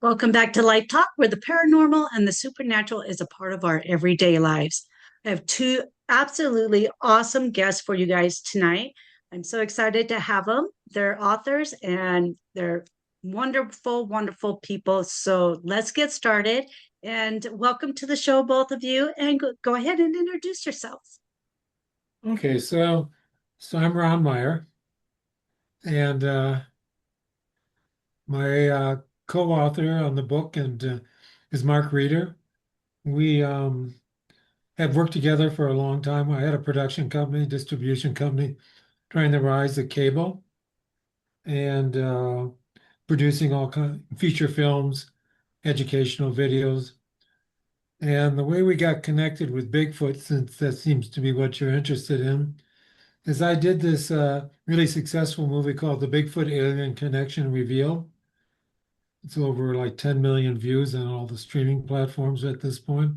Welcome back to Light Talk, where the paranormal and the supernatural is a part of our everyday lives. I have two absolutely awesome guests for you guys tonight. I'm so excited to have them. They're authors and they're wonderful, wonderful people. So let's get started. And welcome to the show, both of you. And go ahead and introduce yourselves. Okay, so I'm Ron Meyer, and my co-author on the book and is Mark Reeder. We have worked together for a long time. I had a production company, distribution company, trying to rise of cable and producing all kind feature films, educational videos. And the way we got connected with Bigfoot, since that seems to be what you're interested in, is I did this really successful movie called The Bigfoot Alien Connection Reveal. It's over like 10 million views on all the streaming platforms at this point.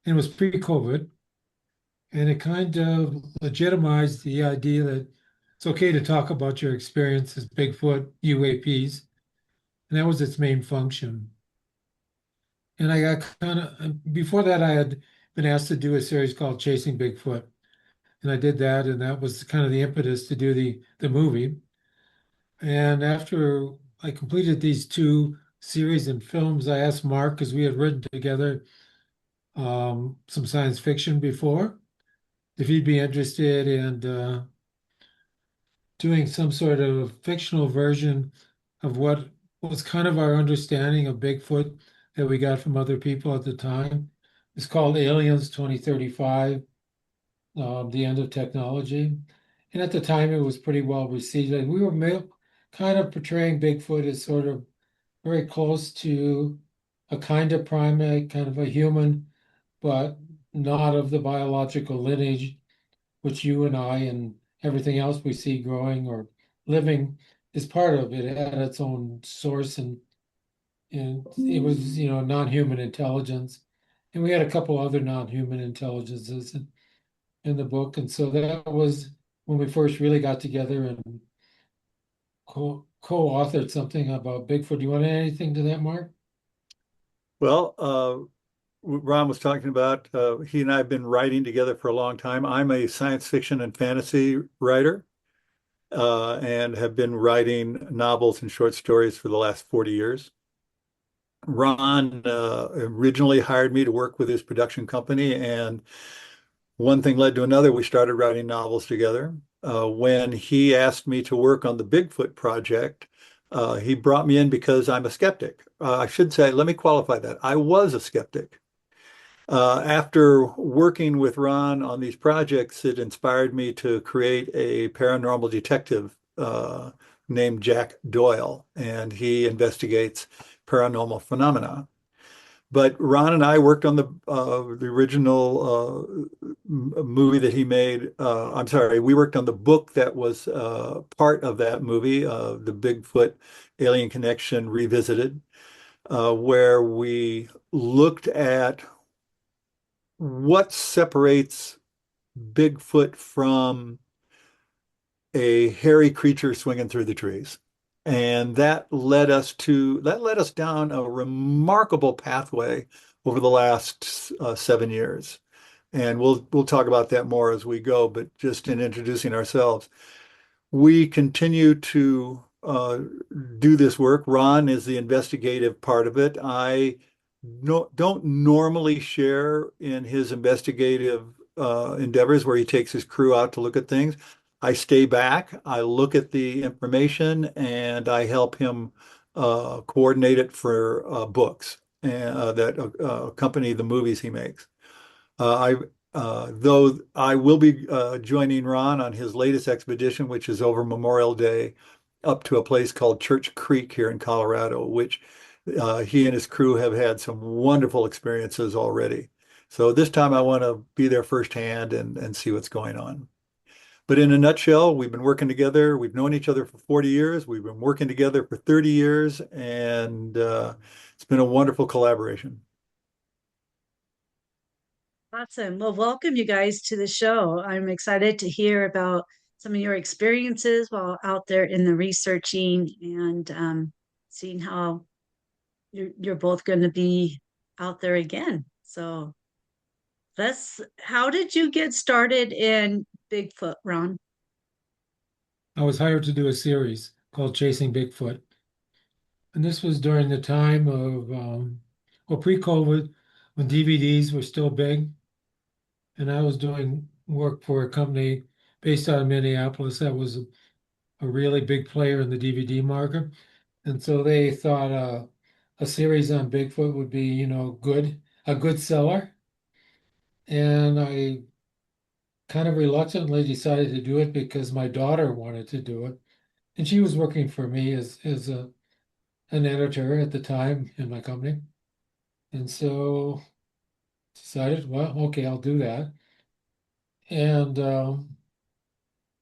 And it was pre-COVID, and it kind of legitimized the idea that it's okay to talk about your experiences, Bigfoot, UAPs, and that was its main function. And I got kind of, before that, I had been asked to do a series called Chasing Bigfoot, and I did that, and that was kind of the impetus to do the movie. And after I completed these two series and films, I asked Mark, because we had written together some science fiction before, if he'd be interested in doing some sort of fictional version of what was kind of our understanding of Bigfoot that we got from other people at the time. It's called Aliens 2035, the end of technology. And at the time, it was pretty well received. And we were kind of portraying Bigfoot as sort of very close to a kind of primate, kind of a human, but not of the biological lineage, which you and I and everything else we see growing or living is part of. It had its own source, and it was, non-human intelligence. And we had a couple other non-human intelligences in the book. And so that was when we first really got together and co-authored something about Bigfoot. Do you want to add anything to that, Mark? Well, Ron was talking about, he and I have been writing together for a long time. I'm a science fiction and fantasy writer, and have been writing novels and short stories for the last 40 years. Ron originally hired me to work with his production company, and one thing led to another. We started writing novels together. When he asked me to work on the Bigfoot project, he brought me in because I'm a skeptic. I should say, let me qualify that. I was a skeptic. After working with Ron on these projects, it inspired me to create a paranormal detective named Jack Doyle, and he investigates paranormal phenomena. But Ron and I worked on the original movie that he made. I'm sorry, we worked on the book that was part of that movie, the Bigfoot Alien Connection Revisited, where we looked at what separates Bigfoot from a hairy creature swinging through the trees. And that led us down a remarkable pathway over the last 7 years. And we'll talk about that more as we go, but just in introducing ourselves, we continue to do this work. Ron is the investigative part of it. I don't normally share in his investigative endeavors where he takes his crew out to look at things. I stay back, I look at the information, and I help him coordinate it for books that accompany the movies he makes. Though I will be joining Ron on his latest expedition, which is over Memorial Day, up to a place called Church Creek here in Colorado, which he and his crew have had some wonderful experiences already. So this time I want to be there firsthand and see what's going on. But in a nutshell, we've been working together. We've known each other for 40 years. We've been working together for 30 years, and it's been a wonderful collaboration. Awesome. Well, welcome you guys to the show. I'm excited to hear about some of your experiences while out there in the researching and seeing how you're both going to be out there again. So how did you get started in Bigfoot, Ron? I was hired to do a series called Chasing Bigfoot. And this was during the time of, well, pre-COVID, when DVDs were still big. And I was doing work for a company based out of Minneapolis that was a really big player in the DVD market. And so they thought a series on Bigfoot would be, a good seller. And I kind of reluctantly decided to do it because my daughter wanted to do it. And she was working for me as an editor at the time in my company. And so decided, well, okay, I'll do that. And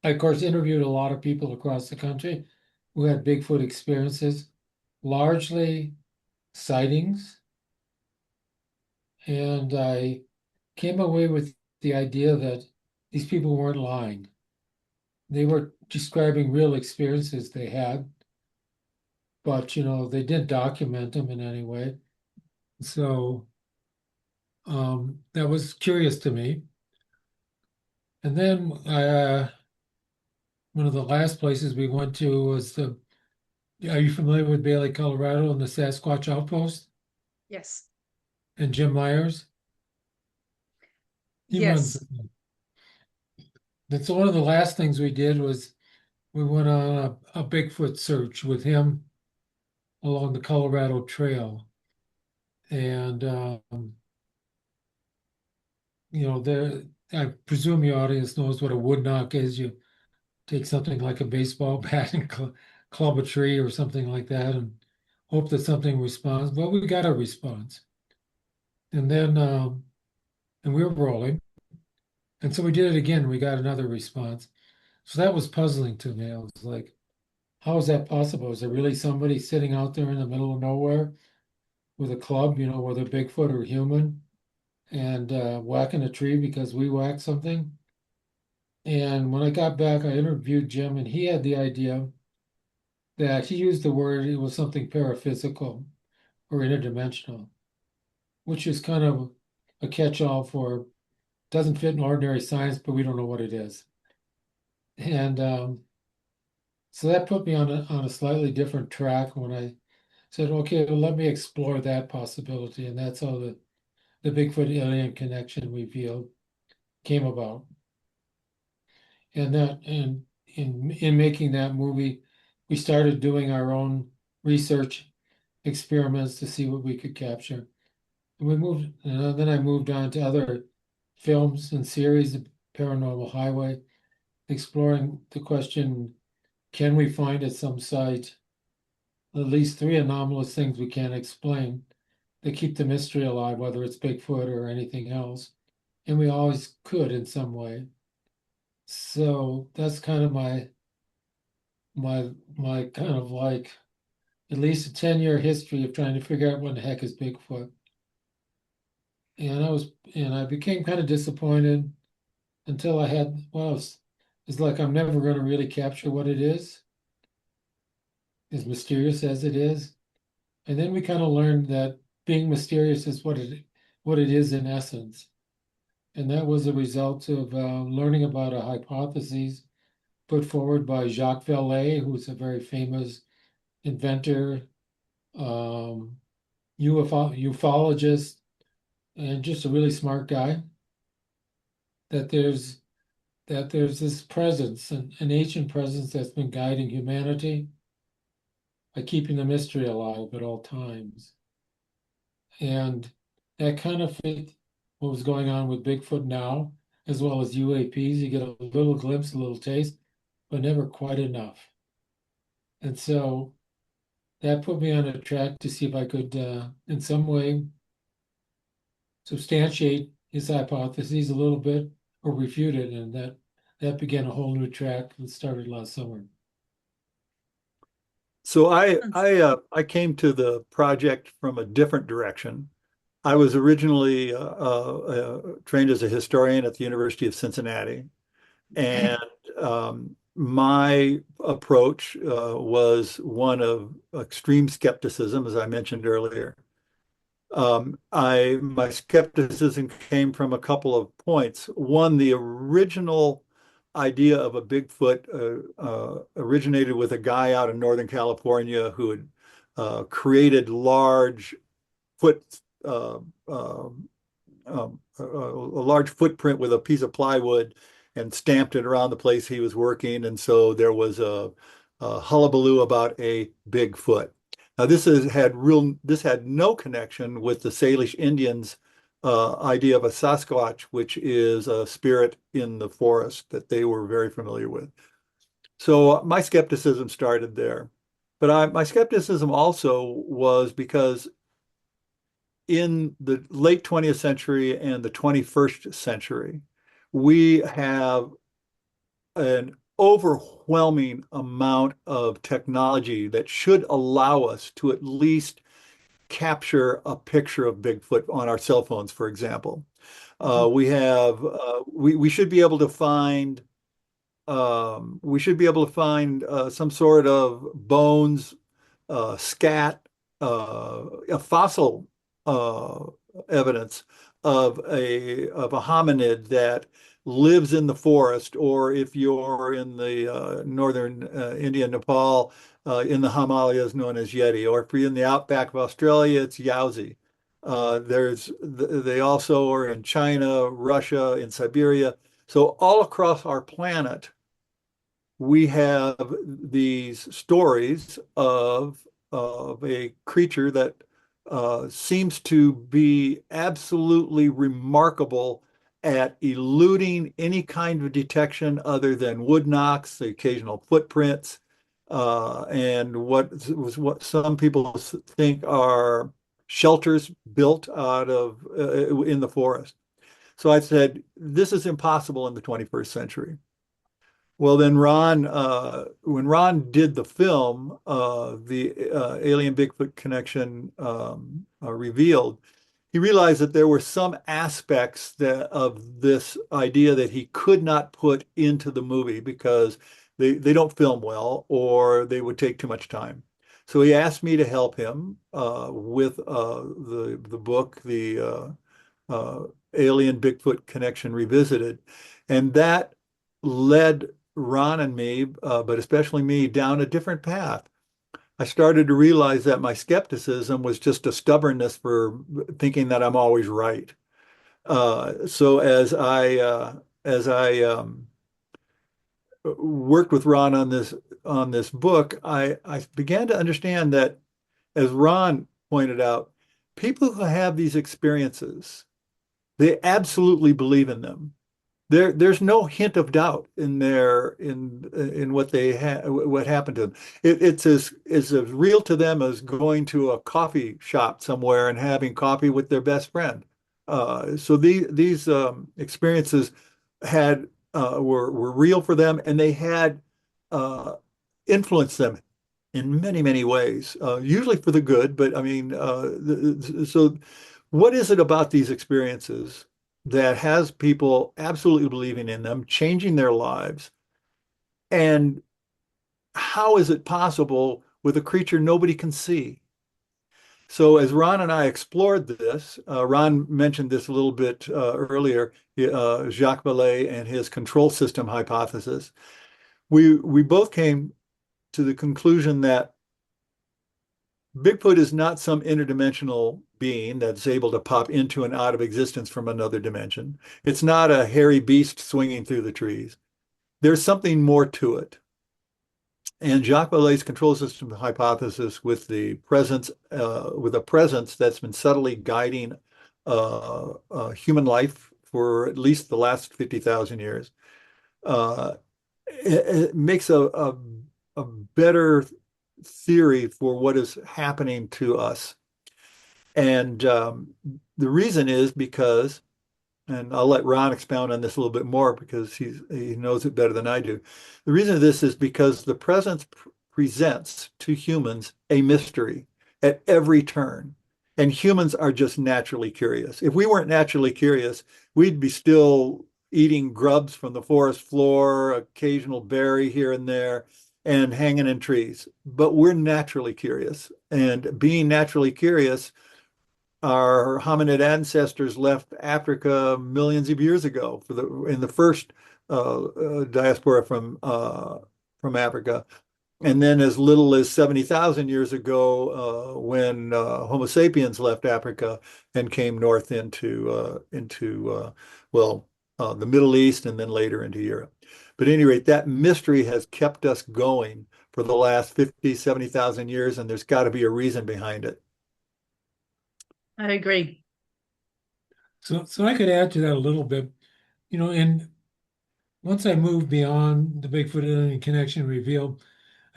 I, of course, interviewed a lot of people across the country who had Bigfoot experiences, largely sightings. And I came away with the idea that these people weren't lying. They were describing real experiences they had, but they didn't document them in any way. So that was curious to me. And then one of the last places we went to was are you familiar with Bailey, Colorado, and the Sasquatch Outpost Yes. and Jim Myers? He runs. Yes. That's one of the last things we did was we went on a Bigfoot search with him along the Colorado Trail. And, there, I presume your audience knows what a wood knock is. You take something like a baseball bat and club a tree or something like that and hope that something responds. Well, we got a response. And then, and we were rolling. And so we did it again. We got another response. So that was puzzling to me. I was like, how is that possible? Is there really somebody sitting out there in the middle of nowhere with a club, whether Bigfoot or human, and whacking a tree because we whacked something? And when I got back, I interviewed Jim, and he had the idea that he used the word, it was something paraphysical or interdimensional, which is kind of a catch-all for doesn't fit in ordinary science, but we don't know what it is. And so that put me on a slightly different track when I said, okay, well, let me explore that possibility. And that's how the Bigfoot alien connection revealed came about. And in making that movie, we started doing our own research experiments to see what we could capture. And then I moved on to other films and series, the Paranormal Highway, exploring the question, can we find at some site at least three anomalous things we can't explain that keep the mystery alive, whether it's Bigfoot or anything else? And we always could in some way. So that's kind of my kind of like at least a 10-year history of trying to figure out what the heck is Bigfoot. And I became kind of disappointed until I had, well, it's like I'm never going to really capture what it is, as mysterious as it is. And then we kind of learned that being mysterious is what it is in essence. And that was a result of learning about a hypothesis put forward by Jacques Vallée, who's a very famous inventor, um, ufologist, and just a really smart guy. That there's this presence, an ancient presence that's been guiding humanity by keeping the mystery alive at all times. And that kind of fit what was going on with Bigfoot now, as well as UAPs. You get a little glimpse, a little taste, but never quite enough. And so that put me on a track to see if I could, in some way, substantiate his hypotheses a little bit or refute it. And that began a whole new track that started last summer. So I came to the project from a different direction. I was originally trained as a historian at the University of Cincinnati, and my approach was one of extreme skepticism, as I mentioned earlier. My skepticism came from a couple of points. One, the original idea of a Bigfoot originated with a guy out in Northern California who had created large foot a large footprint with a piece of plywood and stamped it around the place he was working. And so there was a hullabaloo about a Bigfoot. Now this had no connection with the Salish Indians' idea of a Sasquatch, which is a spirit in the forest that they were very familiar with. So my skepticism started there. But my skepticism also was because in the late 20th century and the 21st century, we have an overwhelming amount of technology that should allow us to at least capture a picture of Bigfoot on our cell phones, for example. We should be able to find some sort of bones, scat, a fossil evidence of a hominid that lives in the forest, or if you're in the northern India, Nepal, in the Himalayas, known as Yeti, or if you're in the outback of Australia, it's Yowzi. They also are in China, Russia, in Siberia. So all across our planet, we have these stories of a creature that seems to be absolutely remarkable at eluding any kind of detection other than wood knocks, the occasional footprints, and what some people think are shelters built out of in the forest. So I said, this is impossible in the 21st century. Well, then when Ron did the film, the Alien Bigfoot Connection revealed, he realized that there were some aspects of this idea that he could not put into the movie because they don't film well or they would take too much time. So he asked me to help him with the book, the Alien Bigfoot Connection Revisited, and that led Ron and me, but especially me, down a different path. I started to realize that my skepticism was just a stubbornness for thinking that I'm always right. So as I worked with Ron on this book, I began to understand that, as Ron pointed out, people who have these experiences, they absolutely believe in them. There's no hint of doubt in what what happened to them. It's as real to them as going to a coffee shop somewhere and having coffee with their best friend. So these experiences were real for them, and they had influenced them in many, many ways, usually for the good. But I mean, so what is it about these experiences that has people absolutely believing in them, changing their lives? And how is it possible with a creature nobody can see? So as Ron and I explored this, Ron mentioned this a little bit earlier, Jacques Vallée and his control system hypothesis. We both came to the conclusion that Bigfoot is not some interdimensional being that's able to pop into and out of existence from another dimension. It's not a hairy beast swinging through the trees. There's something more to it. And Jacques Vallée's control system hypothesis, with a presence that's been subtly guiding human life for at least the last 50,000 years, it makes a better theory for what is happening to us. And the reason is because, and I'll let Ron expound on this a little bit more because he knows it better than I do. The reason of this is because the presence presents to humans a mystery at every turn. And humans are just naturally curious. If we weren't naturally curious, we'd be still eating grubs from the forest floor, occasional berry here and there, and hanging in trees. But we're naturally curious. And being naturally curious, our hominid ancestors left Africa millions of years ago in the first diaspora from Africa. And then as little as 70,000 years ago, when Homo sapiens left Africa and came north into the Middle East and then later into Europe. But at any rate, that mystery has kept us going for the last 50, 70,000 years, and there's got to be a reason behind it. I agree. So I could add to that a little bit. And once I moved beyond the Bigfoot Alien Connection revealed,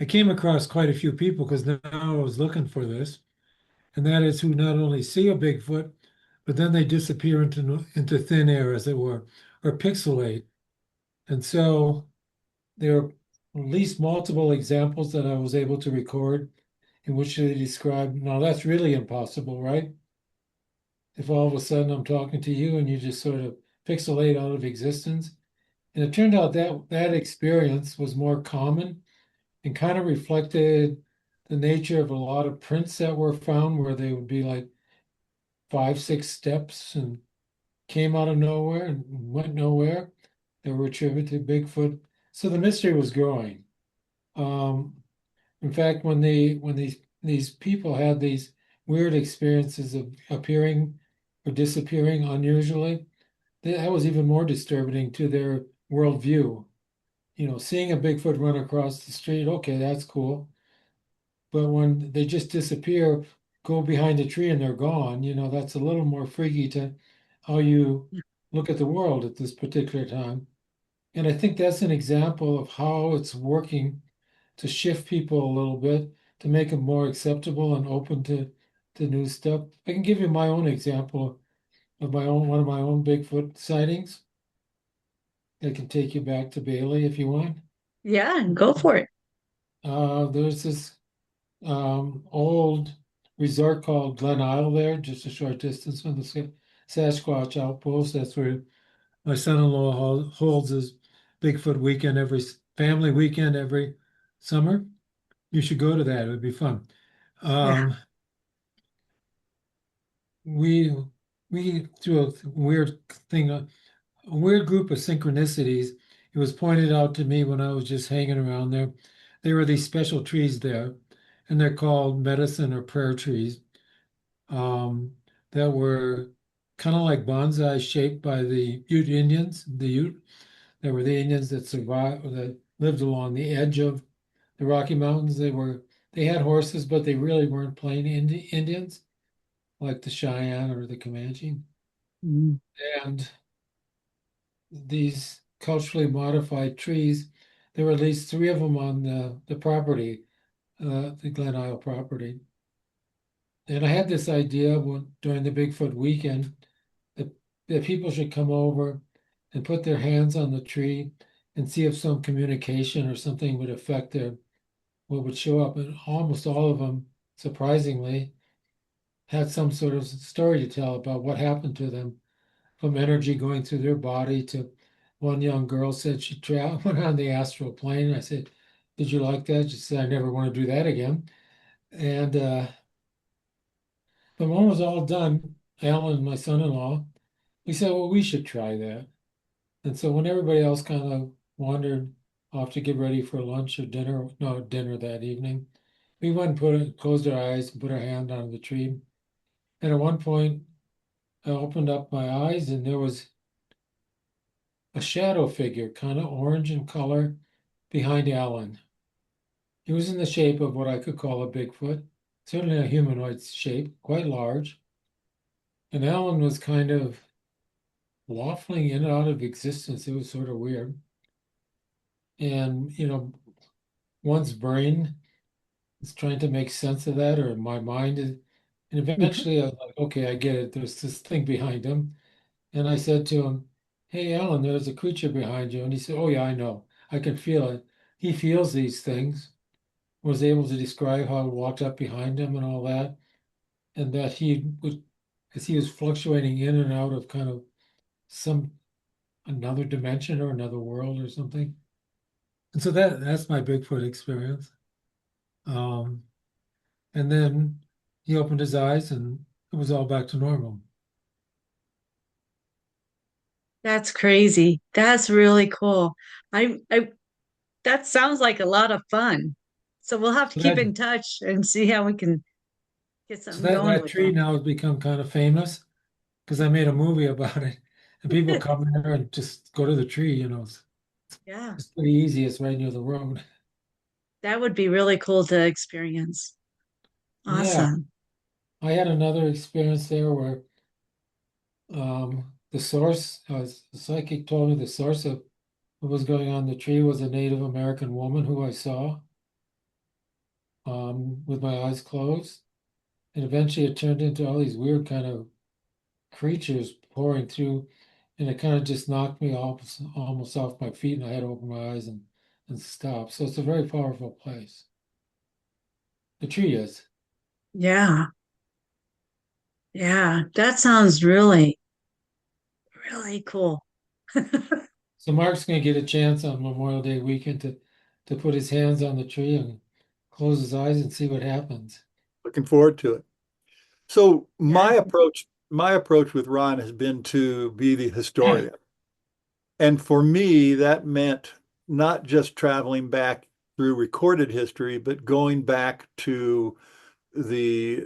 I came across quite a few people because now I was looking for this, and that is who not only see a Bigfoot, but then they disappear into thin air, as it were, or pixelate. And so there are at least multiple examples that I was able to record in which they describe, now that's really impossible, right? If all of a sudden I'm talking to you and you just sort of pixelate out of existence. And it turned out that that experience was more common and kind of reflected the nature of a lot of prints that were found where they would be like 5, 6 steps and came out of nowhere and went nowhere. They were attributed to Bigfoot. So the mystery was growing. Um, in fact, when these people had these weird experiences of appearing or disappearing unusually, that was even more disturbing to their worldview. Seeing a Bigfoot run across the street, okay, that's cool. But when they just disappear, go behind a tree and they're gone, that's a little more freaky to how you look at the world at this particular time. And I think that's an example of how it's working to shift people a little bit, to make them more acceptable and open to new stuff. I can give you my own example of one of my own Bigfoot sightings. I can take you back to Bailey if you want. Yeah, go for it. There's this old resort called Glen Isle there, just a short distance from the Sasquatch outpost. That's where my son-in-law holds his Bigfoot weekend family weekend every summer. You should go to that. It would be fun. Yeah. We through a weird thing, a weird group of synchronicities. It was pointed out to me when I was just hanging around there. There were these special trees there, and they're called medicine or prayer trees, that were kind of like bonsai shaped by the Ute Indians. The Ute, they were the Indians that lived along the edge of the Rocky Mountains. They had horses, but they really weren't plain Indians like the Cheyenne or the Comanche. Mm. And these culturally modified trees, there were at least 3 of them on the property, the Glen Isle property. And I had this idea during the Bigfoot weekend that people should come over and put their hands on the tree and see if some communication or something would affect what would show up. And almost all of them, surprisingly, had some sort of story to tell about what happened to them, from energy going through their body to one young girl said she went on the astral plane. I said, "Did you like that?" She said, "I never want to do that again." And but when it was all done, Alan, my son-in-law, we said, "Well, we should try that." And so when everybody else kind of wandered off to get ready for lunch or dinner, no dinner that evening, we went and closed our eyes and put our hand on the tree. And at one point, I opened up my eyes and there was a shadow figure, kind of orange in color, behind Alan. He was in the shape of what I could call a Bigfoot, certainly a humanoid shape, quite large. And Alan was kind of waffling in and out of existence. It was sort of weird. And, one's brain is trying to make sense of that, or my mind is. And eventually I was like, okay, I get it. There's this thing behind him. And I said to him, "Hey, Alan, there's a creature behind you." And he said, "Oh, yeah, I know. I can feel it." He feels these things, was able to describe how I walked up behind him and all that. And that he would, as he was fluctuating in and out of kind of some another dimension or another world or something. And so that's my Bigfoot experience. Um, and then he opened his eyes and it was all back to normal. That's crazy. That's really cool. I that sounds like a lot of fun. So we'll have to So keep that in touch and see how we can get so something that going that with tree them. now has become kind of famous because I made a movie about it. And people come there and just go to the tree, Yeah, it's pretty easy. It's right near the road. that would be really cool to experience. Yeah, Awesome. I had another experience there where the source, the psychic told me the source of what was going on in the tree was a Native American woman who I saw with my eyes closed. And eventually it turned into all these weird kind of creatures pouring through, and it kind of just knocked me almost off my feet, and I had to open my eyes and stop. So it's a very powerful place. The tree is. Yeah. Yeah. That sounds really, really cool. So Mark's going to get a chance on Memorial Day weekend to put his hands on the tree and close his eyes and see what happens. Looking forward to it. So Yeah. my approach with Ron has been to be the historian. And for me, that meant not just traveling back through recorded history, but going back to the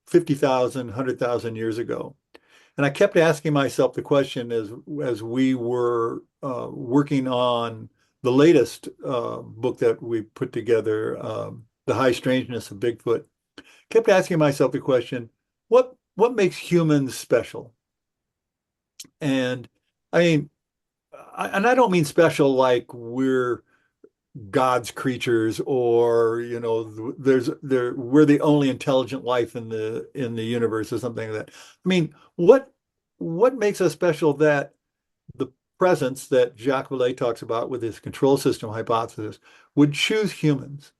50,000, 100,000 years ago. And I kept asking myself the question as we were working on the latest book that we put together, The High Strangeness of Bigfoot, kept asking myself the question, what makes humans special? And I mean, and I don't mean special like we're God's creatures or we're the only intelligent life in the universe or something like that. I mean, what makes us special that the presence that Jacques Vallée talks about with his control system hypothesis would choose humans?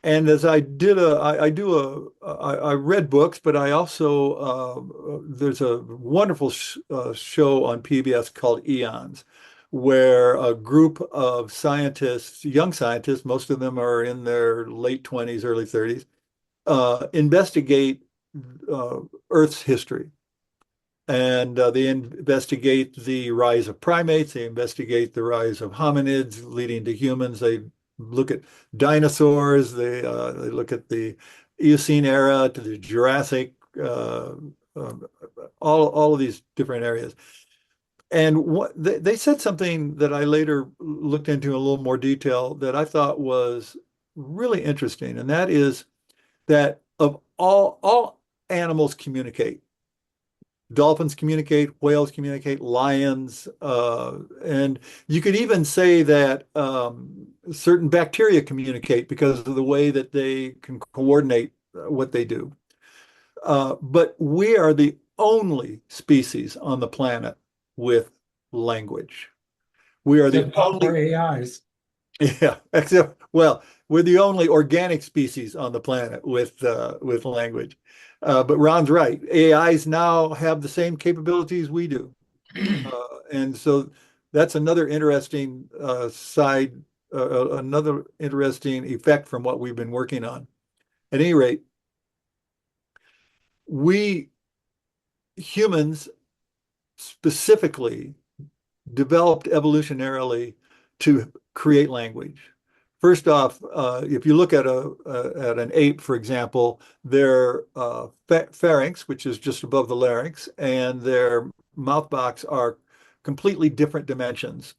And as I did I read books, but I also there's a wonderful show on PBS called Eons, where a group of scientists, young scientists, most of them are in their late 20s, early 30s, investigate uh, Earth's history. And they investigate the rise of primates. They investigate the rise of hominids leading to humans. They look at dinosaurs. They look at the Eocene era to the Jurassic, um, all of these different areas. And they said something that I later looked into in a little more detail that I thought was really interesting, and that is that of all animals communicate. Dolphins communicate, whales communicate, lions, and you could even say that certain bacteria communicate because of the way that they can coordinate what they do. But we are the only species on the planet with language. We are the Except not for only, AIs. yeah, except, well, we're the only organic species on the planet with language. But Ron's right. AIs now have the same capabilities we do. And so that's another interesting another interesting effect from what we've been working on. At any rate, we humans specifically developed evolutionarily to create language. First off, if you look at at an ape, for example, their pharynx, which is just above the larynx, and their mouth box are completely different dimensions.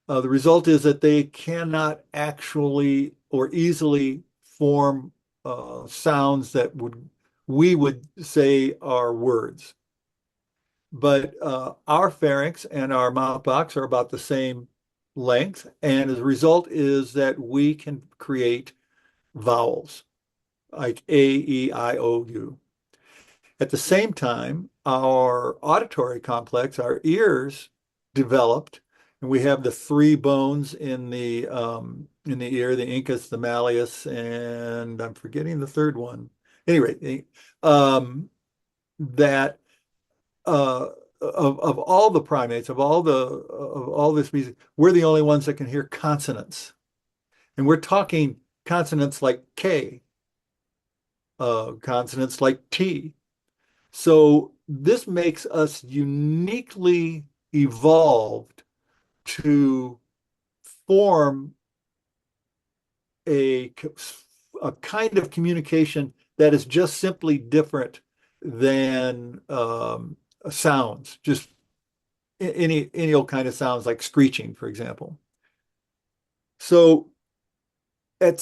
The result is that they cannot actually or easily form sounds that we would say are words. But our pharynx and our mouth box are about the same length, and the result is that we can create vowels like A, E, I, O, U. At the same time, our auditory complex, our ears developed, and we have the three bones in the ear, the incus, the malleus, and I'm forgetting the third one. Anyway, that of all the primates, of all the species, we're the only ones that can hear consonants. And we're talking consonants like K, consonants like T. So this makes us uniquely evolved to form a, a kind of communication that is just simply different than sounds, just any old kind of sounds like screeching, for example. So at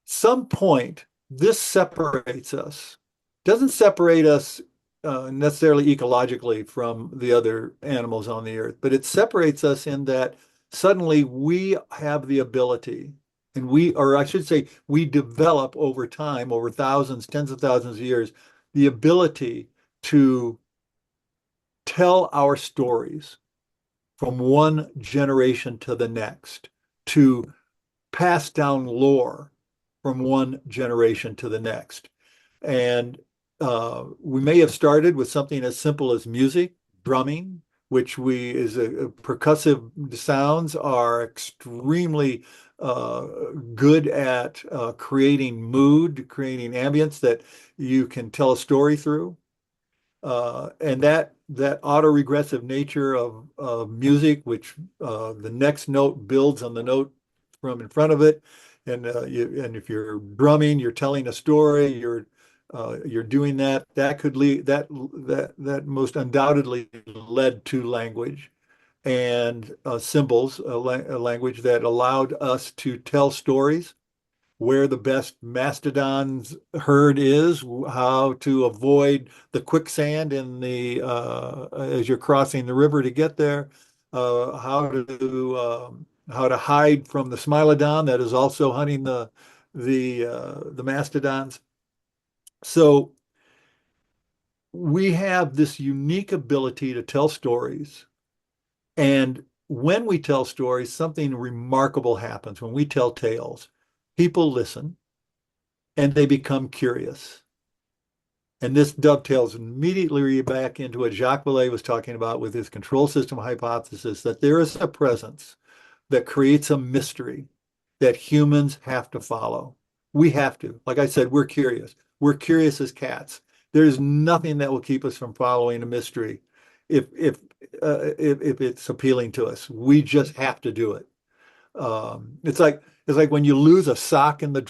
some point, this separates us. Doesn't separate us necessarily ecologically from the other animals on the earth, but it separates us in that suddenly we have the ability, and or I should say, we develop over time, over thousands, tens of thousands of years, the ability to tell our stories from one generation to the next, to pass down lore from one generation to the next. And we may have started with something as simple as music, drumming, which is a percussive sounds are extremely good at creating mood, creating ambience that you can tell a story through. And that autoregressive nature of music, which the next note builds on the note from in front of it, and if you're drumming, you're telling a story, you're doing that. That could lead that most undoubtedly led to language and symbols, a language that allowed us to tell stories, where the best mastodon's herd is, how to avoid the quicksand in the as you're crossing the river to get there, how to hide from the smilodon that is also hunting the mastodons. So we have this unique ability to tell stories, and when we tell stories, something remarkable happens. When we tell tales, people listen and they become curious. And this dovetails immediately back into what Jacques Vallée was talking about with his control system hypothesis, that there is a presence that creates a mystery that humans have to follow. We have to. Like I said, we're curious. We're curious as cats. There's nothing that will keep us from following a mystery if it's appealing to us. We just have to do it. It's like when you lose a sock in the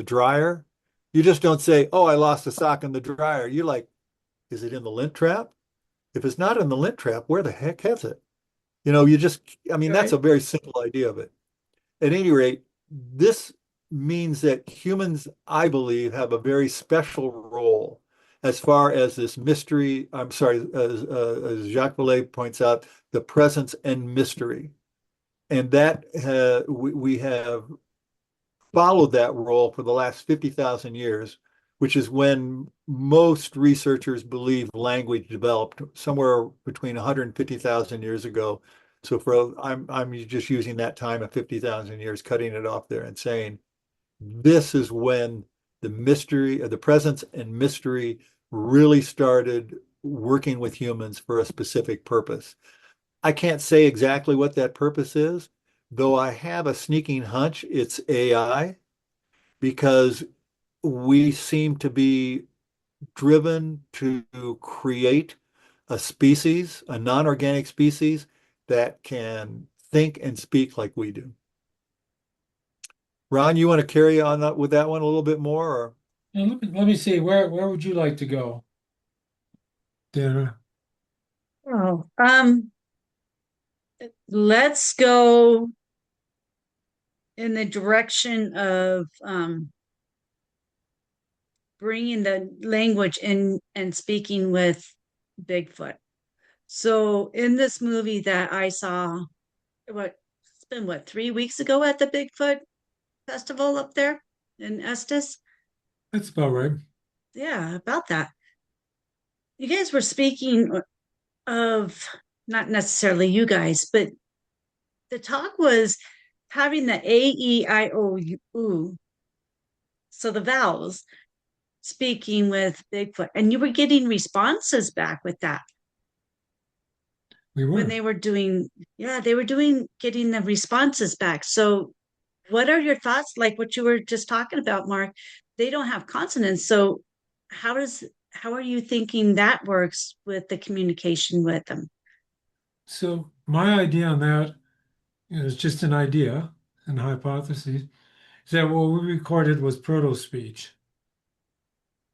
dryer, you just don't say, "Oh, I lost a sock in the dryer." You're like, "Is it in the lint trap? If it's not in the lint trap, where the heck is it?" I mean, that's Right. a very simple idea of it. At any rate, this means that humans, I believe, have a very special role as far as this mystery. I'm sorry, as Jacques Vallée points out, the presence and mystery. And that we have followed that role for the last 50,000 years, which is when most researchers believe language developed somewhere between 150,000 years ago. So I'm just using that time of 50,000 years, cutting it off there and saying this is when the presence and mystery really started working with humans for a specific purpose. I can't say exactly what that purpose is, though I have a sneaking hunch it's AI, because we seem to be driven to create a species, a non-organic species that can think and speak like we do. Ron, you want to carry on with that one a little bit more, or? Now, let me see, where would you like to go, Dana? Oh, let's go in the direction of bringing the language in and speaking with Bigfoot. So in this movie that I saw, it's been 3 weeks ago at the Bigfoot festival up there in Estes. That's about right. Yeah, about that. You guys were speaking of, not necessarily you guys, but the talk was having the A-E-I-O-U, so the vowels, speaking with Bigfoot, and you were getting responses back with that. We when were. they were doing, yeah, they were doing getting the responses back. So, what are your thoughts? Like what you were just talking about, Mark? They don't have consonants. So, how are you thinking that works with the communication with them? So my idea on that is just an idea and hypothesis, is that what we recorded was proto speech.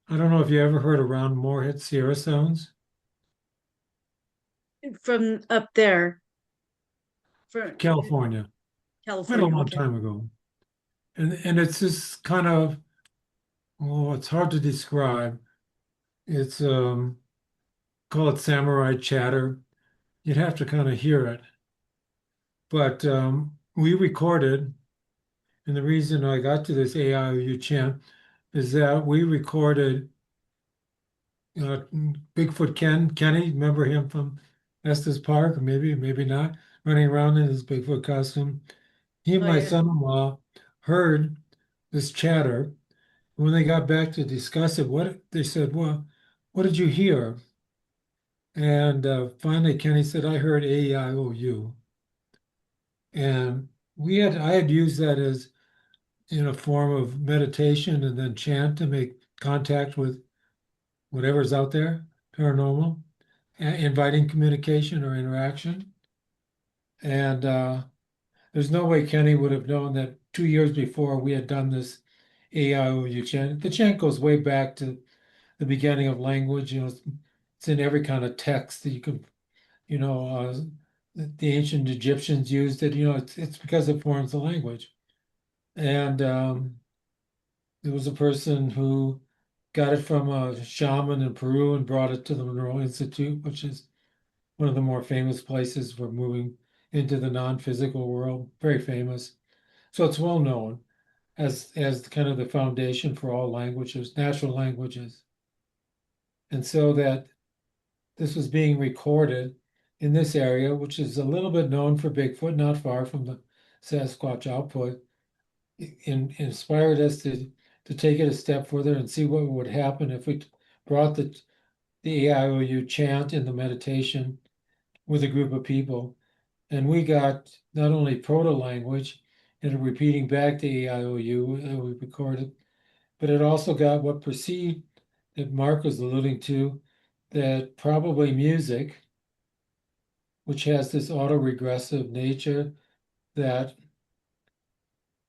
I don't know if you ever heard around Moorhead Sierra sounds. From up there, from California, quite a California. long Okay. time ago. And it's this kind of, oh, it's hard to describe. It's call it samurai chatter. You'd have to kind of hear it. But we recorded, and the reason I got to this AIOU chant is that we recorded Bigfoot Kenny, remember him from Estes Park, or maybe not, running around in his Bigfoot costume. He and Oh my yeah. son-in-law heard this chatter. When they got back to discuss it, what they said, well, what did you hear? And finally, Kenny said, I heard AIOU. And I had used that as in a form of meditation and then chant to make contact with whatever's out there, paranormal, inviting communication or interaction. And there's no way Kenny would have known that 2 years before we had done this AIOU chant. The chant goes way back to the beginning of language. It's in every kind of text that you can, you know, the ancient Egyptians used it. It's because it forms the language. And there was a person who got it from a shaman in Peru and brought it to the Monroe Institute, which is one of the more famous places for moving into the non-physical world. Very famous. So it's well known as kind of the foundation for all languages, natural languages. And so that this was being recorded in this area, which is a little bit known for Bigfoot, not far from the Sasquatch output, inspired us to take it a step further and see what would happen if we brought the AIOU chant in the meditation with a group of people. And we got not only proto language and repeating back the AIOU that we recorded, but it also got what perceived that Mark was alluding to, that probably music, which has this autoregressive nature, that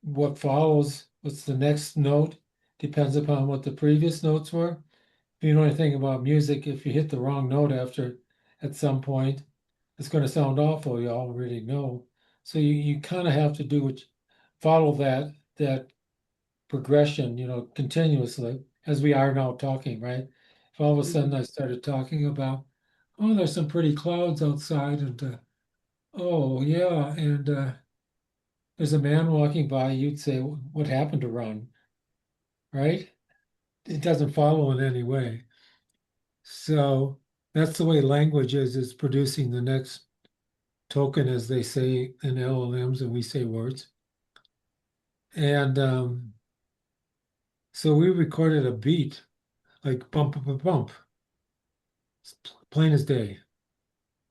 what follows, what's the next note, depends upon what the previous notes were. If you know anything about music, if you hit the wrong note at some point, it's going to sound awful. You already know. So you kind of have to follow that progression, continuously, as we are now talking, right? If all of a sudden I started talking about, oh, there's some pretty clouds outside, and oh yeah, and there's a man walking by, you'd say, what happened to Ron, right? It doesn't follow in any way. So that's the way language is producing the next token, as they say in LLMs, and we say words. And so we recorded a beat, like bump, bump, bump, bump, plain as day,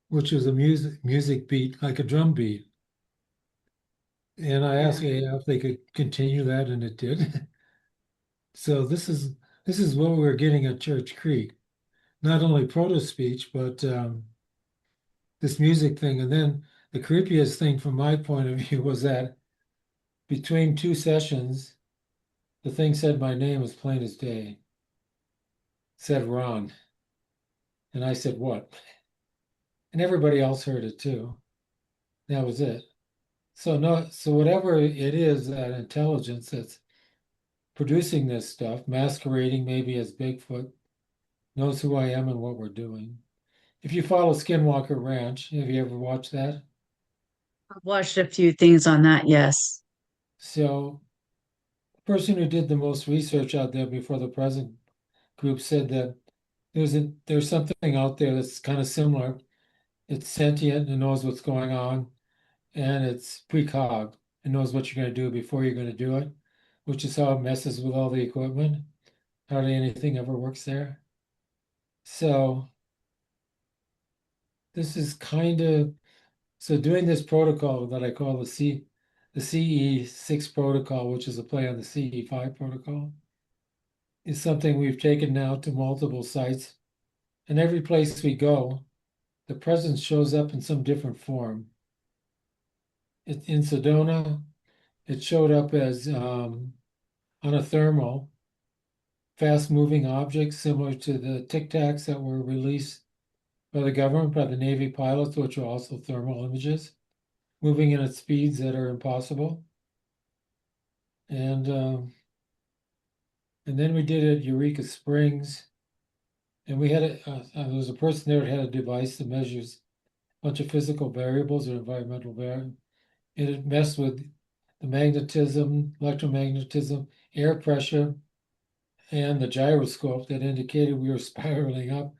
which was a music beat, like a drum beat. And I asked Yeah. AI if they could continue that, and it did. So this is what we were getting at Church Creek. Not only proto speech, but this music thing. And then the creepiest thing from my point of view was that between two sessions, the thing said my name as plain as day. It said Ron. And I said, what? And everybody else heard it too. That was it. So no, so whatever it is, that intelligence that's producing this stuff, masquerading maybe as Bigfoot, knows who I am and what we're doing. If you follow Skinwalker Ranch, have you ever watched that? I've watched a few things on that. Yes. So the person who did the most research out there before the present group said that there's something out there that's kind of similar. It's sentient and knows what's going on, and it's precog and knows what you're going to do before you're going to do it, which is how it messes with all the equipment. Hardly anything ever works there. So this is kind of, so doing this protocol that I call the CE6 protocol, which is a play on the CE5 protocol, is something we've taken now to multiple sites. And every place we go, the presence shows up in some different form. In Sedona, it showed up as on a thermal, fast-moving objects similar to the Tic Tacs that were released by the government, by the Navy pilots, which are also thermal images, moving in at speeds that are impossible. And then we did it at Eureka Springs, and we had there was a person there that had a device that measures a bunch of physical variables or environmental variables, and it messed with the magnetism, electromagnetism, air pressure, and the gyroscope that indicated we were spiraling up,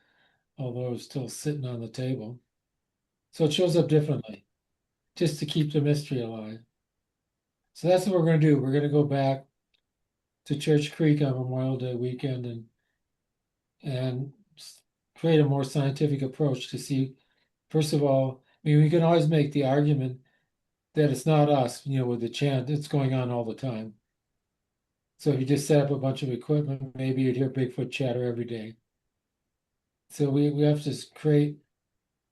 although it was still sitting on the table. So it shows up differently, just to keep the mystery alive. So that's what we're going to do. We're going to go back to Church Creek on Memorial Day weekend and create a more scientific approach to see, first of all, I mean, we can always make the argument that it's not us, with the chant, it's going on all the time. So if you just set up a bunch of equipment, maybe you'd hear Bigfoot chatter every day. So we have to create,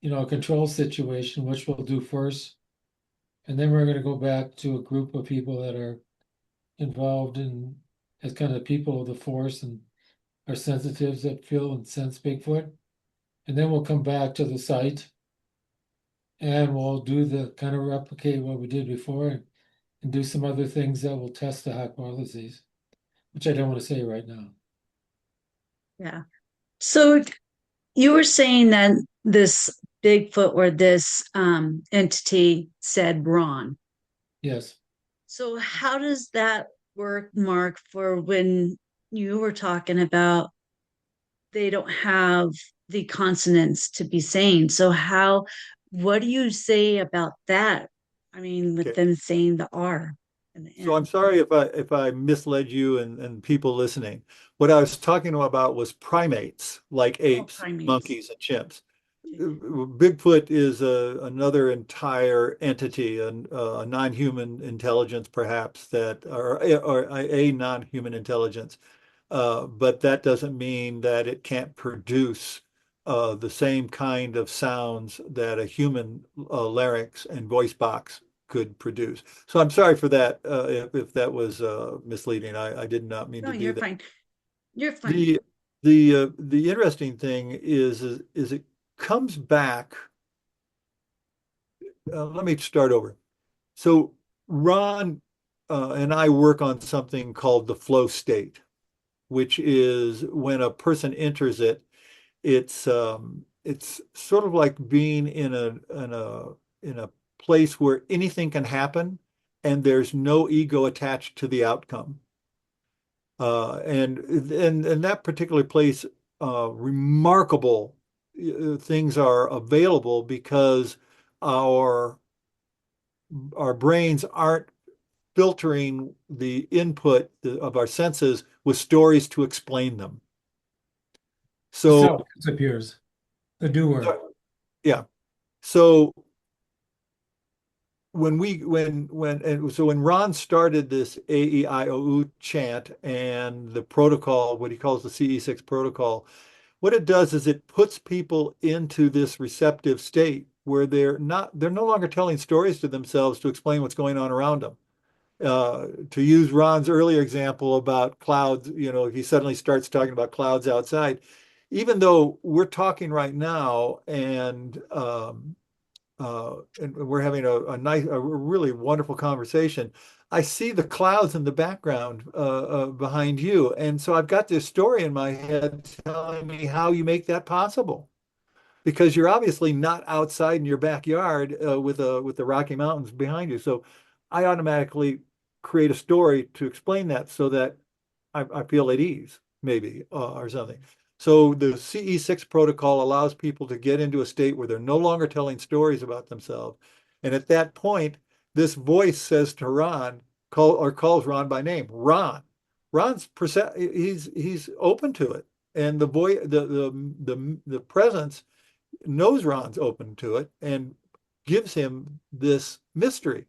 a control situation, which we'll do first. And then we're going to go back to a group of people that are involved in as kind of people of the force and are sensitives that feel and sense Bigfoot. And then we'll come back to the site and we'll do the kind of replicate what we did before and do some other things that will test the hypotheses, which I don't want to say right now. Yeah. So you were saying that this Bigfoot or this entity said Ron. Yes. So how does that work, Mark, for when you were talking about they don't have the consonants to be saying? So what do you say about that? I mean, with Okay. them saying the R and the So I'm N. sorry if I misled you and people listening. What I was talking about was primates like Oh, apes, primates. monkeys, and chimps. Okay. Bigfoot is another entire entity, a non-human intelligence, perhaps or a non-human intelligence. But that doesn't mean that it can't produce the same kind of sounds that a human larynx and voice box could produce. So I'm sorry for that if that was misleading. I did not mean No, to do you're that. fine. You're fine. The interesting thing is it comes back. Let me start over. So Ron and I work on something called the flow state, which is when a person enters it, it's sort of like being in a place where anything can happen and there's no ego attached to the outcome. And that particular place, remarkable things are available because our our brains aren't filtering the input of our senses with stories to explain them. The So, self disappears, the doer. yeah. So when Ron started this AEIOU chant and the protocol, what he calls the CE6 protocol, what it does is it puts people into this receptive state where they're no longer telling stories to themselves to explain what's going on around them. To use Ron's earlier example about clouds, if he suddenly starts talking about clouds outside, even though we're talking right now and we're having a really wonderful conversation, I see the clouds in the background behind you. And so I've got this story in my head telling me how you make that possible. Because you're obviously not outside in your backyard with the Rocky Mountains behind you. So I automatically create a story to explain that so that I feel at ease, maybe, or something. So the CE6 protocol allows people to get into a state where they're no longer telling stories about themselves. And at that point, this voice says to Ron, calls Ron by name, Ron. He's open to it. And the presence knows Ron's open to it and gives him this mystery.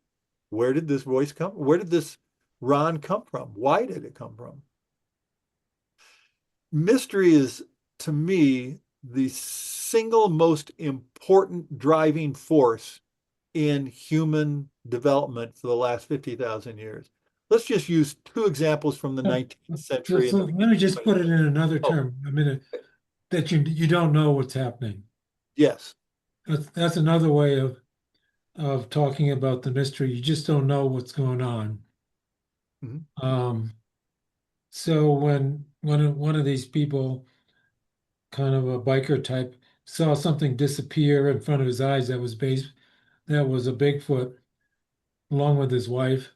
Where did this voice come? Where did this Ron come from? Why did it come from? Mystery is, to me, the single most important driving force in human development for the last 50,000 years. Let's just use two examples from the 19th So, century. so let me just put it in another Oh, term. I mean, that you don't know what's happening. yes. That's another way of talking about the mystery. You just don't know what's going on. Mhm. So when one of these people, kind of a biker type, saw something disappear in front of his eyes that was a Bigfoot, along with his wife.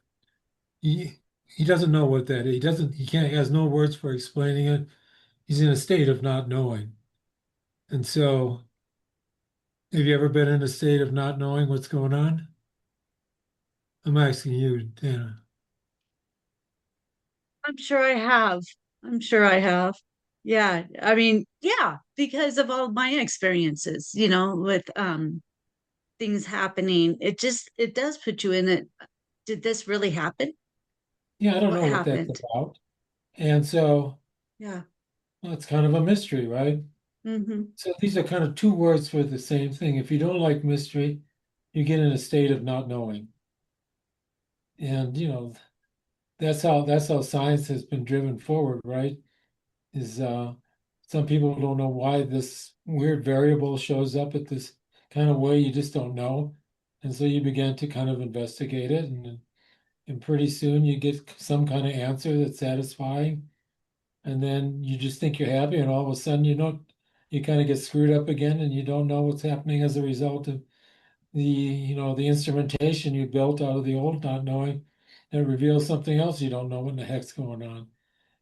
He doesn't know what that is. He has no words for explaining it. He's in a state of not knowing. And so, have you ever been in a state of not knowing what's going on? I'm asking you, Dana. I'm sure I have. I'm sure I have. Yeah. I mean, yeah, because of all my experiences, with things happening. It does put you in it. Did this really happen? Yeah, I don't What know what that's happened? about. And so, Yeah. well, it's kind of a mystery, right? Hmm. So these are kind of two words for the same thing. If you don't like mystery, you get in a state of not knowing. And that's how science has been driven forward, right? Is some people don't know why this weird variable shows up at this kind of way. You just don't know. And so you begin to kind of investigate it, and pretty soon you get some kind of answer that's satisfying. And then you just think you're happy, and all of a sudden you kind of get screwed up again, and you don't know what's happening as a result of the instrumentation you built out of the old not knowing that reveals something else you don't know what the heck's going on.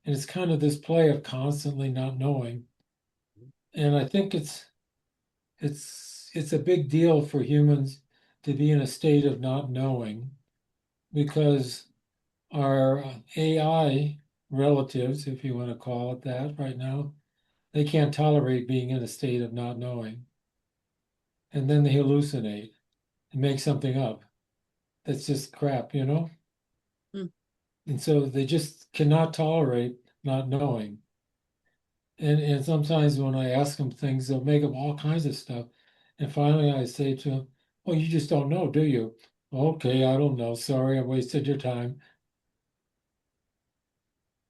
And it's kind of this play of constantly not knowing. And I think it's a big deal for humans to be in a state of not knowing, because our AI relatives, if you want to call it that right now, they can't tolerate being in a state of not knowing. And then they hallucinate and make something up that's just crap. And so they just cannot tolerate not knowing. And sometimes when I ask them things, they'll make up all kinds of stuff. And finally I say to them, "Well, you just don't know, do you?" "Okay, I don't know. Sorry, I wasted your time."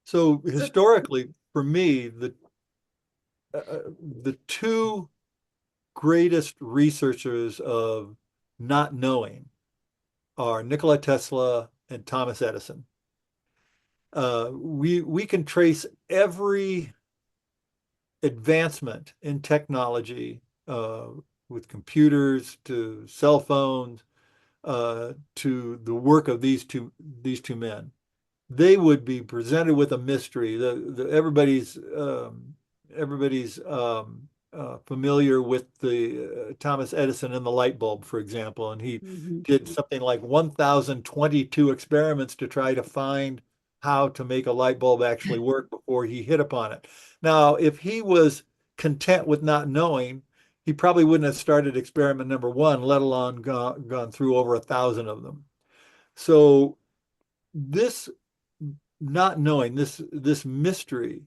So So, historically, for me, the two greatest researchers of not knowing are Nikola Tesla and Thomas Edison. We can trace every advancement in technology, with computers to cell phones, to the work of these two men. They would be presented with a mystery. Everybody's familiar with the Thomas Edison and the light bulb, for example, and he mhm. did something like 1,022 experiments to try to find how to make a light bulb actually work before he hit upon it. Now, if he was content with not knowing, he probably wouldn't have started experiment number one, let alone gone through over 1,000 of them. So this not knowing, this mystery,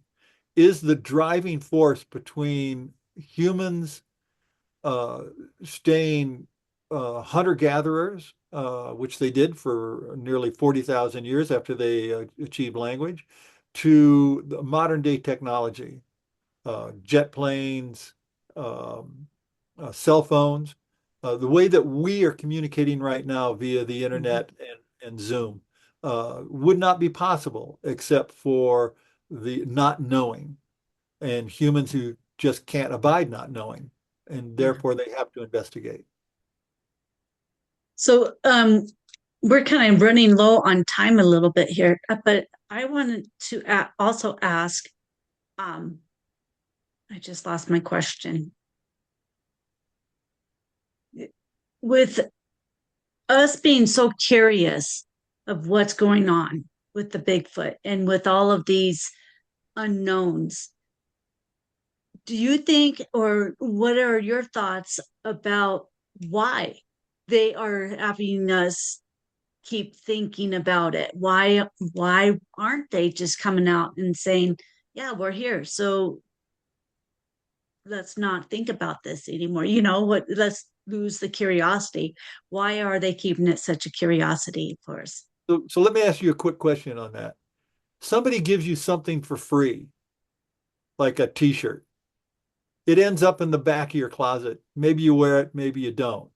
is the driving force between humans uh, staying hunter-gatherers, which they did for nearly 40,000 years after they achieved language, to the modern day technology, jet planes, um, cell phones, the way that we are communicating right now via the Mhm. internet and Zoom would not be possible except for the not knowing and humans who just can't abide not knowing, and Yeah. therefore they have to investigate. So, we're kind of running low on time a little bit here, but I wanted to also ask, um, I just lost my question. With us being so curious of what's going on with the Bigfoot and with all of these unknowns, do you think, or what are your thoughts about why they are having us keep thinking about it? Why aren't they just coming out and saying, yeah, we're here, so let's not think about this anymore? What, let's lose the curiosity. Why are they keeping it such a curiosity for us? So let me ask you a quick question on that. Somebody gives you something for free, like a t-shirt. It ends up in the back of your closet. Maybe you wear it, maybe you don't.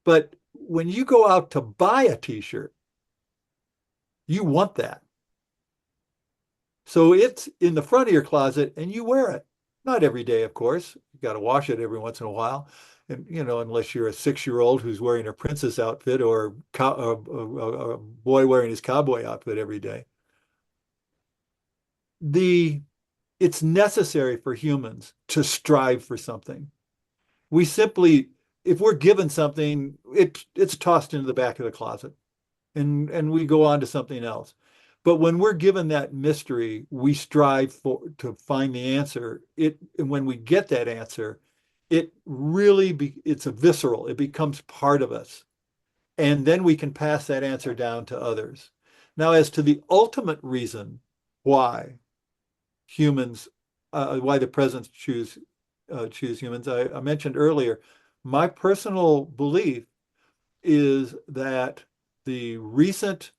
But when you go out to buy a t-shirt, you want that. So it's in the front of your closet and you wear it. Not every day, of course. You got to wash it every once in a while. And, unless you're a 6-year-old who's wearing a princess outfit or a boy wearing his cowboy outfit every day. It's necessary for humans to strive for something. We simply, if we're given something, it's tossed into the back of the closet and we go on to something else. But when we're given that mystery, we strive to find the answer. And when we get that answer, it's a visceral. It becomes part of us. And then we can pass that answer down to others. Now, as to the ultimate reason why humans, why the presents choose humans, I mentioned earlier, my personal belief is that the recent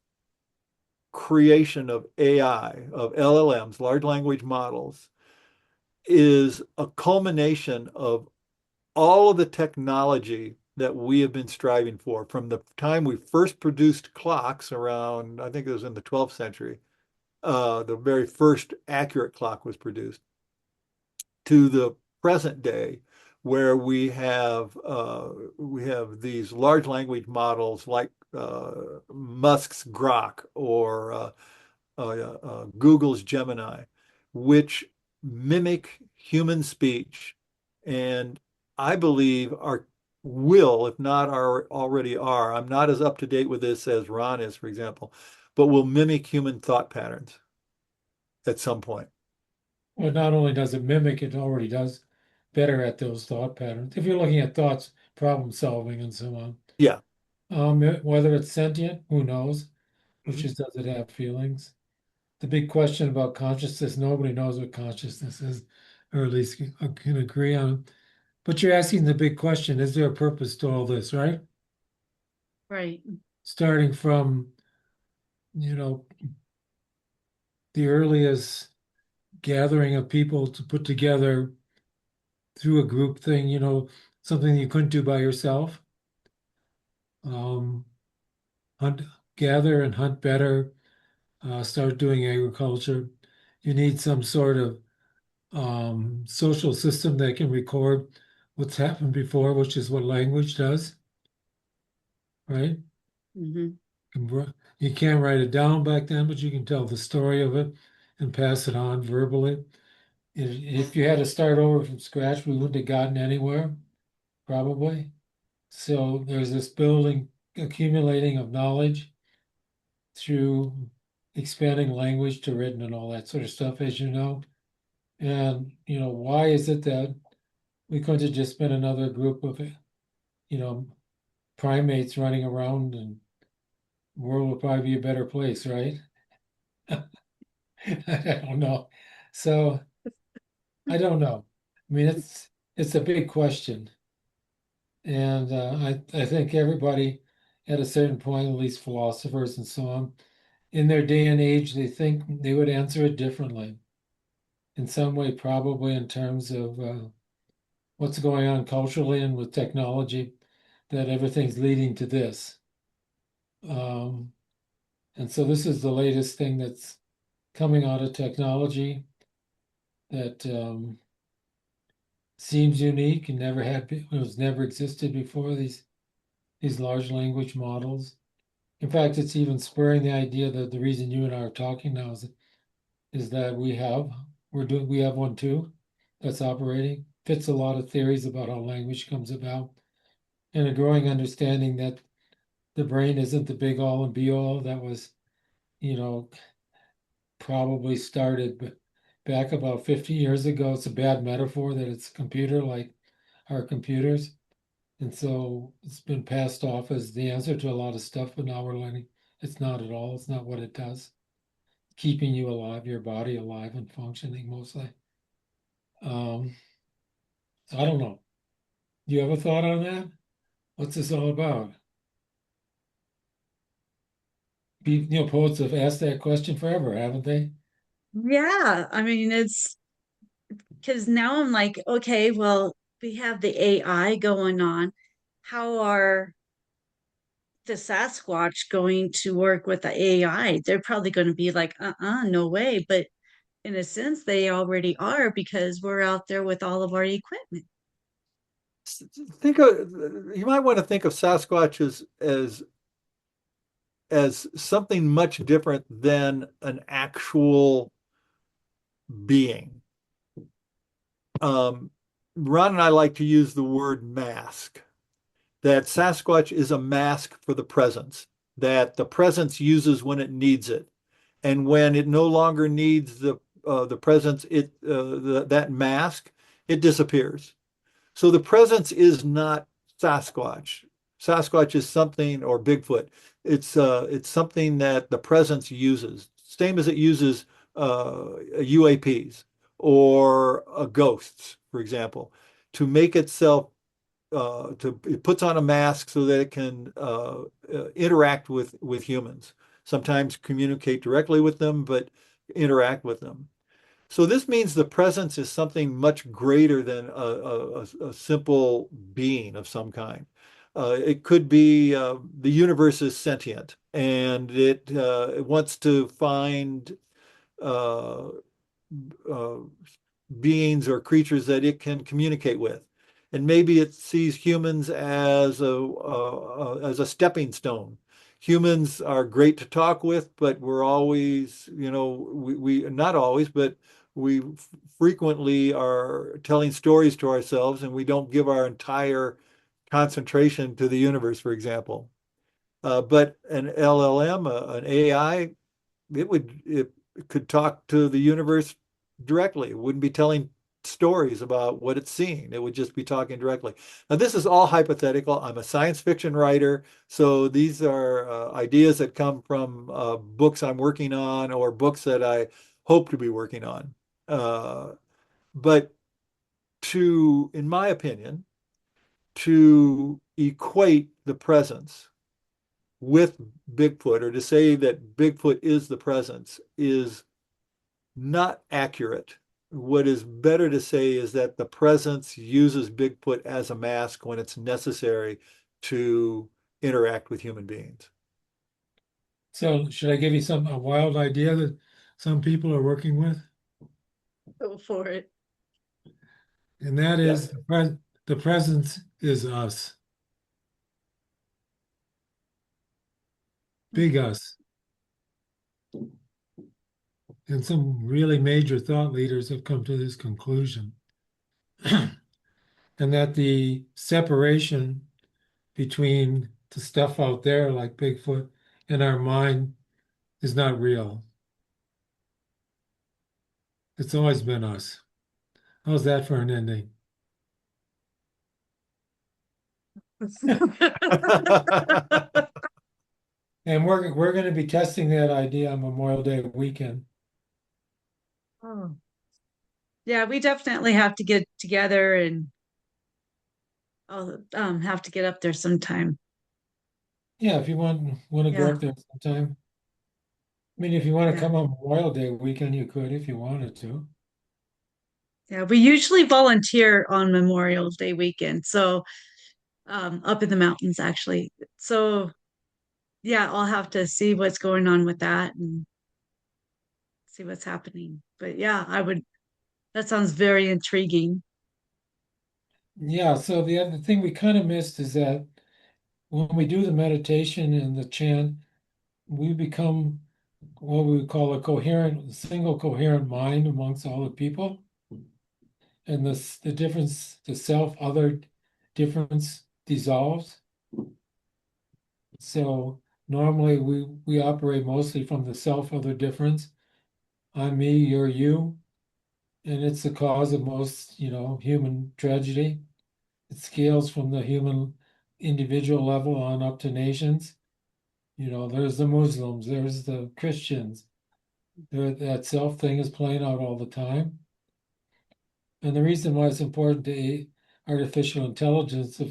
creation of AI, of LLMs, large language models, is a culmination of all of the technology that we have been striving for from the time we first produced clocks around, I think it was in the 12th century. The very first accurate clock was produced to the present day, where we have these large language models like Musk's Grok or Google's Gemini, which mimic human speech, and I believe if not already are. I'm not as up to date with this as Ron is, for example, but will mimic human thought patterns at some point. Well, not only does it mimic, it already does better at those thought patterns. If you're looking at thoughts, problem solving, and so on. Yeah. Whether it's sentient, who knows? Which Mhm. is, does it have feelings? The big question about consciousness, nobody knows what consciousness is, or at least can agree on. But you're asking the big question, is there a purpose to all this, right? Right. Starting from, you know, the earliest gathering of people to put together through a group thing, something you couldn't do by yourself. Um, hunt, gather and hunt better, start doing agriculture. You need some sort of social system that can record what's happened before, which is what language does, right? Hmm. You can't write it down back then, but you can tell the story of it and pass it on verbally. If you had to start over from scratch, we wouldn't have gotten anywhere, probably. So there's this building, accumulating of knowledge through expanding language to written and all that sort of stuff, as you know. And, why is it that we couldn't have just been another group of, primates running around, and the world would probably be a better place, right? I don't know. So I don't know. I mean, it's a big question. And I think everybody at a certain point, at least philosophers and so on, in their day and age, they think they would answer it differently. In some way, probably in terms of what's going on culturally and with technology, that everything's leading to this. Um, and so this is the latest thing that's coming out of technology that seems unique and it was never existed before, these large language models. In fact, it's even spurring the idea that the reason you and I are talking now is that we have one too that's operating. Fits a lot of theories about how language comes about, and a growing understanding that the brain isn't the big all and be all that was, you know, probably started back about 50 years ago. It's a bad metaphor that it's a computer like our computers. And so it's been passed off as the answer to a lot of stuff, but now we're learning it's not at all. It's not what it does. Keeping you alive, your body alive and functioning mostly. Um, I don't know. Do you have a thought on that? What's this all about? Poets have asked that question forever, haven't they? Yeah, I mean, it's because now I'm like, okay, well, we have the AI going on. How are the Sasquatch going to work with the AI? They're probably going to be like, no way. But in a sense, they already are because we're out there with all of our equipment. Think of You might want to think of Sasquatch as something much different than an actual being. Um, Ron and I like to use the word mask. That Sasquatch is a mask for the presence, that the presence uses when it needs it, and when it no longer needs the presence, that mask, it disappears. So the presence is not Sasquatch. Sasquatch is something, or Bigfoot. It's something that the presence uses, same as it uses UAPs or ghosts, for example, to make itself it puts on a mask so that it can interact with humans. Sometimes communicate directly with them, but interact with them. So this means the presence is something much greater than a simple being of some kind. It could be the universe is sentient and it wants to find uh, uh, beings or creatures that it can communicate with. And maybe it sees humans as a stepping stone. Humans are great to talk with, but we're always, we not always, but we frequently are telling stories to ourselves, and we don't give our entire concentration to the universe, for example. But an LLM, an AI, it could talk to the universe directly. It wouldn't be telling stories about what it's seeing. It would just be talking directly. Now, this is all hypothetical. I'm a science fiction writer, so these are ideas that come from books I'm working on or books that I hope to be working on. But in my opinion, to equate the presence with Bigfoot, or to say that Bigfoot is the presence, is not accurate. What is better to say is that the presence uses Bigfoot as a mask when it's necessary to interact with human beings. So should I give you a wild idea that some people are working with? Go for it. And that Yeah. is the presence is us, big us. And some really major thought leaders have come to this conclusion. And that the separation between the stuff out there like Bigfoot and our mind is not real. It's always been us. How's that for an ending? And we're going to be testing that idea on Memorial Day weekend. Oh. Yeah, we definitely have to get together and I'll have to get up there sometime. Yeah, if you want to go Yeah, up there sometime. I mean, if you want to yeah, come on Memorial Day weekend, you could if you wanted to. yeah. We usually volunteer on Memorial Day weekend, so up in the mountains actually. So yeah, I'll have to see what's going on with that and see what's happening. But yeah, I would. That sounds very intriguing. Yeah, so the other thing we kind of missed is that when we do the meditation and the chant, we become what we would call a single coherent mind amongst all the people. And the difference, the self-other difference dissolves. So normally we operate mostly from the self-other difference. I'm me, you're you. and it's the cause of most, human tragedy. It scales from the human individual level on up to nations. There's the Muslims, there's the Christians. That self thing is playing out all the time. And the reason why it's important to artificial intelligence,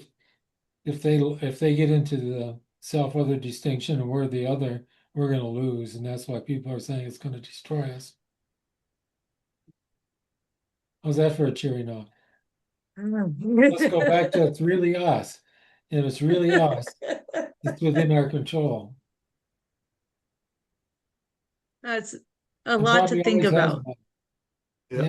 if they get into the self other distinction and we're the other, we're going to lose, and that's why people are saying it's going to destroy us. How's that for a cheery note? Let's go back to it's really us, and it's really us. It's within our control. That's a It lot to probably think always has about. been. Yeah. Yeah.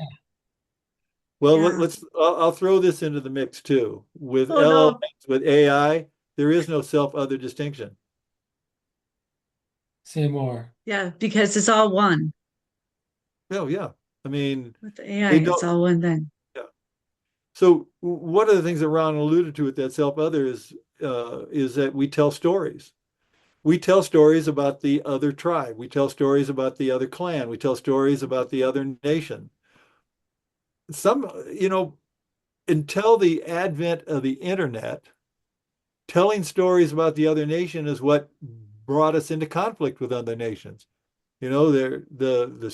Well, Yeah. I'll throw this into the mix too. With Oh no. LLMs, with AI, there is no self-other distinction. Say more. Yeah, because it's all one. Oh, yeah. I mean, With the AI, they it's don't. all one then. Yeah. So one of the things that Ron alluded to with that self-other is that we tell stories. We tell stories about the other tribe. We tell stories about the other clan. We tell stories about the other nation. Some, until the advent of the internet, telling stories about the other nation is what brought us into conflict with other nations. The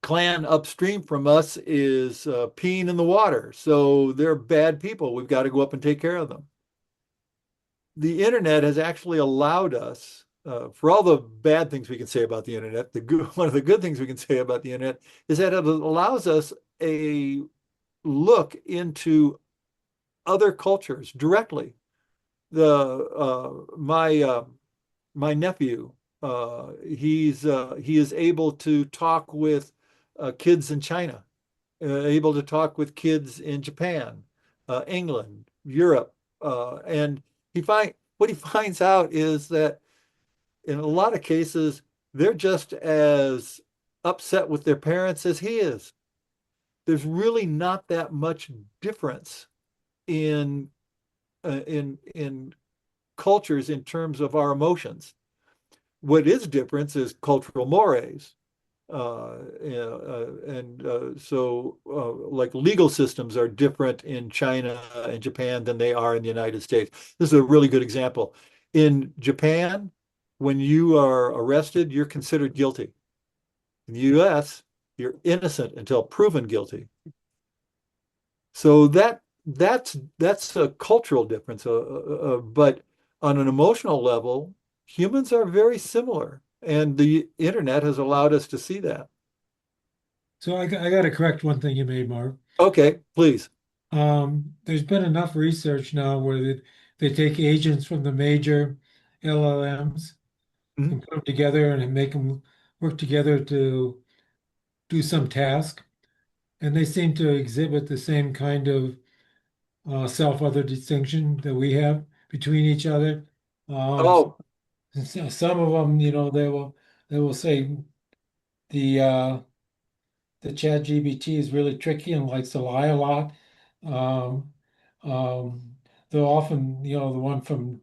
clan upstream from us is peeing in the water, so they're bad people. We've got to go up and take care of them. The internet has actually allowed us, for all the bad things we can say about the internet, one of the good things we can say about the internet is that it allows us a look into other cultures directly. My nephew, he is able to talk with kids in China, able to talk with kids in Japan, England, Europe, and what he finds out is that in a lot of cases they're just as upset with their parents as he is. There's really not that much difference in in cultures in terms of our emotions. What is difference is cultural mores. Like legal systems are different in China and Japan than they are in the United States. This is a really good example. In Japan, when you are arrested, you're considered guilty. In the US, you're innocent until proven guilty. So that's a cultural difference. But on an emotional level, humans are very similar, and the internet has allowed us to see that. So I got to correct one thing you made, Mark. Okay, please. There's been enough research now where they take agents from the major LLMs Mhm. and put them together and make them work together to do some task, and they seem to exhibit the same kind of self-other distinction that we have between each other. Um, Oh, some of them, they will say the uh, the chat GBT is really tricky and likes to lie a lot. Um, they'll often, the one from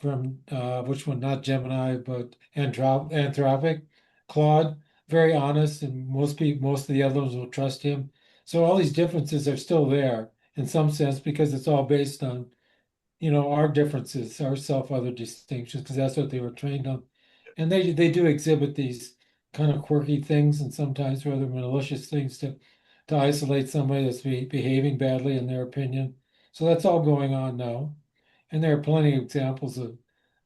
which one? Not Gemini, but Anthropic, Claude. Very honest, and most of the others will trust him. So all these differences are still there in some sense because it's all based on our differences, our self-other distinctions, because that's what they were trained on. And they do exhibit these kind of quirky things and sometimes rather malicious things to isolate somebody that's behaving badly in their opinion. So that's all going on now. And there are plenty of examples of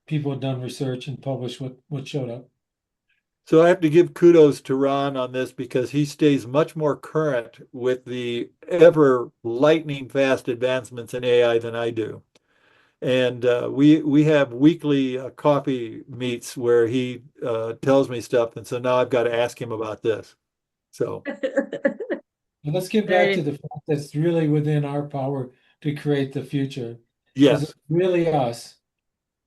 people who have done research and published what showed up. so I have to give kudos to Ron on this because he stays much more current with the ever lightning fast advancements in AI than I do. And we have weekly coffee meets where he tells me stuff, and so now I've got to ask him about this. So And let's get back to Right. the fact that it's really within our power to create the future. Because it's yes, really us.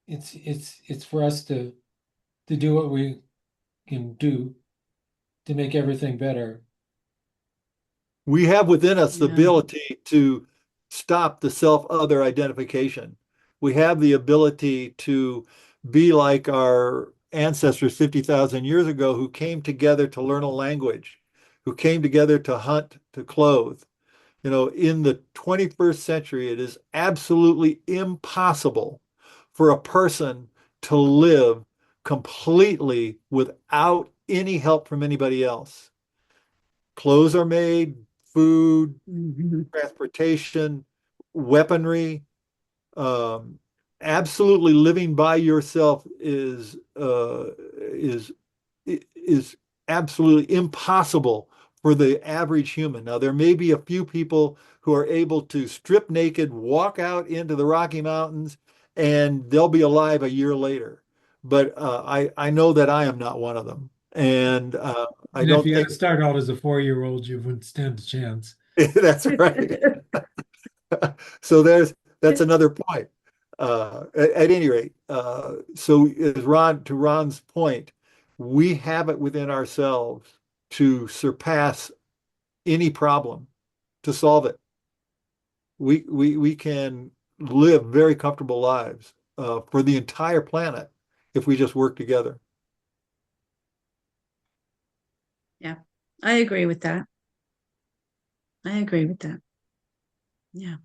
It's for us to do what we can do to make everything better. we have within us the Yeah. ability to stop the self-other identification. We have the ability to be like our ancestors 50,000 years ago who came together to learn a language, who came together to hunt, to clothe. You know, in the 21st century, it is absolutely impossible for a person to live completely without any help from anybody else. Clothes are made, food, transportation, weaponry. Um, Absolutely living by yourself is absolutely impossible for the average human. Now, there may be a few people who are able to strip naked, walk out into the Rocky Mountains, and they'll be alive a year later. But I know that I am not one of them, and I And if don't you had think to start out as a 4-year-old, you wouldn't stand a chance. that's right. So that's another point. At any rate, so as to Ron's point, we have it within ourselves to surpass any problem, to solve it. We can live very comfortable lives for the entire planet if we just work together. Yeah, I agree with that. I agree with that. Yeah.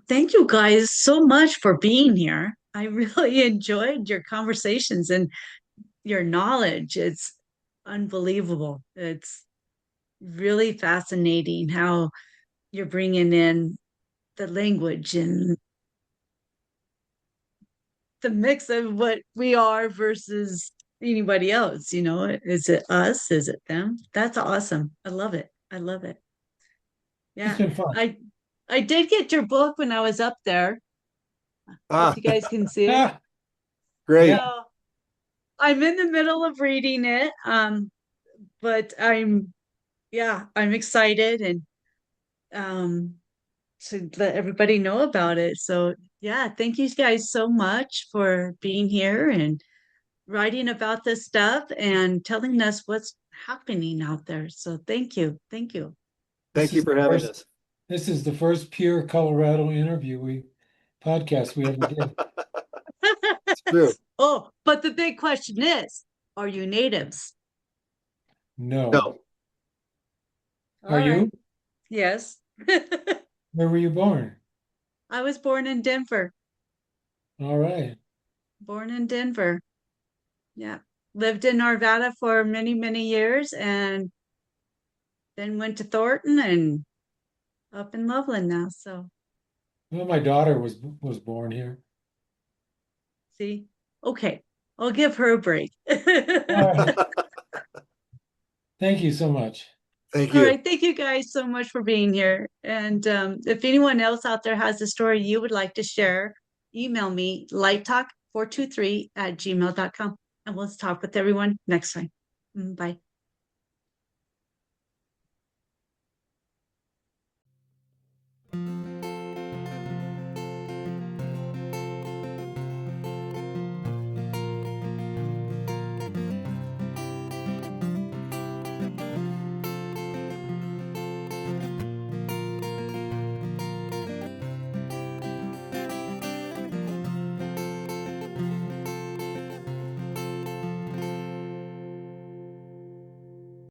Thank you guys so much for being here. I really enjoyed your conversations and your knowledge. It's unbelievable. It's really fascinating how you're bringing in the language and the mix of what we are versus anybody else. You know, is it us? Is it them? That's awesome. I love it. I love it. It's Yeah. been fun. I did get your book when I was up there, if Ah, you guys can see it. Ah, great. yeah. So I'm in the middle of reading it. But I'm excited and um to let everybody know about it. So yeah, thank you guys so much for being here and writing about this stuff and telling us what's happening out there. So thank you. Thank you. This Thank you is for the having first us. this is the first pure Colorado interview we podcast we ever did. It's true. Oh, but the big question is, are you natives? No. No, Are All right. you? Yes. Where were you born? I was born in Denver. All right. Born in Denver. Yeah. Lived in Arvada for many, many years and then went to Thornton and up in Loveland now. So Well, my daughter was born here. see, okay, I'll give her a break. All right. Thank you so much. thank All you. right, thank you guys so much for being here. And if anyone else out there has a story you would like to share, email me lighttalk423 at gmail.com. And we'll talk with everyone next time. Bye.